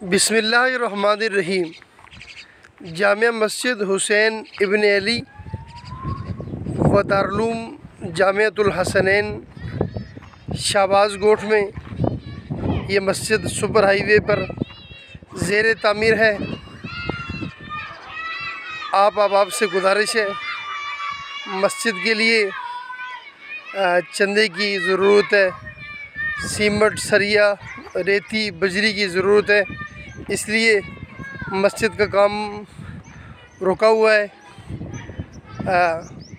बिस्मिल्लाहिर्रहमानिर्रहीम। जामिया मस्जिद हुसैन इब्न अली व दारुल जामियतुल हसनैन शाहबाज गोठ में ये मस्जिद सुपर हाईवे पर ज़ेर तामीर है। आप से गुजारिश है, मस्जिद के लिए चंदे की ज़रूरत है, सीमेंट, सरिया, रेती, बजरी की ज़रूरत है, इसलिए मस्जिद का काम रुका हुआ है।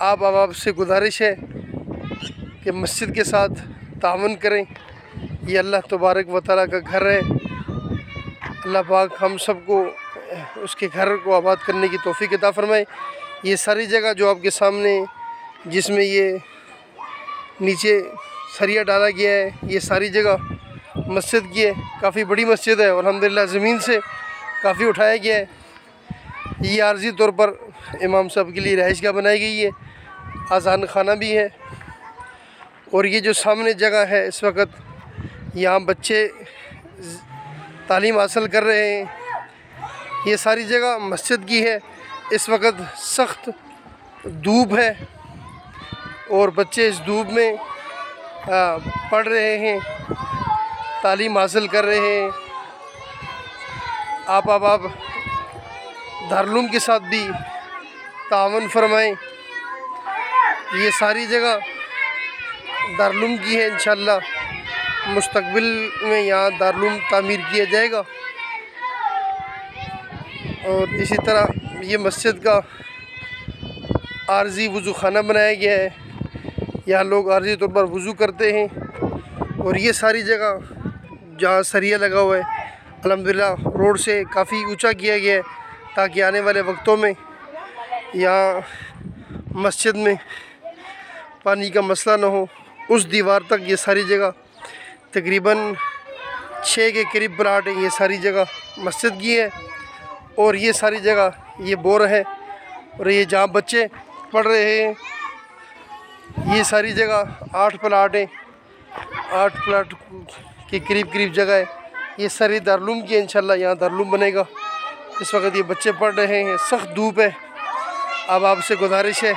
आप से गुजारिश है कि मस्जिद के साथ तावन करें। ये अल्लाह तबारक व तआला का घर है। अल्लाह पाक हम सबको उसके घर को आबाद करने की तौफीक अता फरमाए। ये सारी जगह जो आपके सामने, जिसमें ये नीचे सरिया डाला गया है, ये सारी जगह मस्जिद की है। काफ़ी बड़ी मस्जिद है और अल्हम्दुलिल्लाह ज़मीन से काफ़ी उठाया गया है। ये आर्जी तौर पर इमाम साहब के लिए रहाइशगाह बनाई गई है, आज़ान खाना भी है। और ये जो सामने जगह है, इस वक्त यहाँ बच्चे तालीम हासिल कर रहे हैं। ये सारी जगह मस्जिद की है। इस वक्त सख्त धूप है और बच्चे इस धूप में पढ़ रहे हैं, तालीम हासिल कर रहे हैं। आप दारुल के साथ भी तावन फरमाएँ। ये सारी जगह दारुल की है। इंशाअल्लाह मुस्तकबिल में यहाँ दारुल तामीर किया जाएगा। और इसी तरह ये मस्जिद का आर्जी वज़ू खाना बनाया गया है। यहाँ लोग आर्जी तौर पर वज़ू करते हैं। और ये सारी जगह जहाँ सरिया लगा हुआ है, अल्हम्दुलिल्लाह रोड से काफ़ी ऊंचा किया गया है, ताकि आने वाले वक्तों में यहाँ मस्जिद में पानी का मसला ना हो। उस दीवार तक ये सारी जगह तकरीबन 6 के करीब प्लाट है। ये सारी जगह मस्जिद की है। और ये सारी जगह ये बोर है। और ये जहाँ बच्चे पढ़ रहे हैं, ये सारी जगह 8 प्लाट है। 8 प्लाट के करीब जगह है। ये सारी दारुल की है। इंशाअल्लाह यहाँ दारुल बनेगा। इस वक्त ये बच्चे पढ़ रहे हैं, सख्त धूप है। अब आपसे गुजारिश है,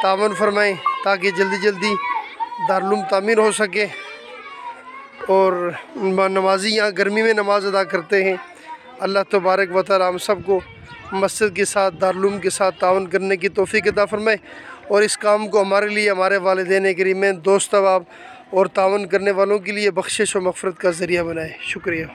तावन फरमाएँ ताकि जल्दी दारुल तामीर हो सके। और नमाजी यहाँ गर्मी में नमाज अदा करते हैं। अल्लाह तबारक व तआला हम सबको मस्जिद के साथ, दारुल के साथ तावन करने की तौफीक अता फरमाए। और इस काम को हमारे लिए, हमारे वालिदैन करीमैन, दोस्त अहबाब और तावन करने वालों के लिए बख्शिश और मग़फ़िरत का ज़रिया बनाए। शुक्रिया।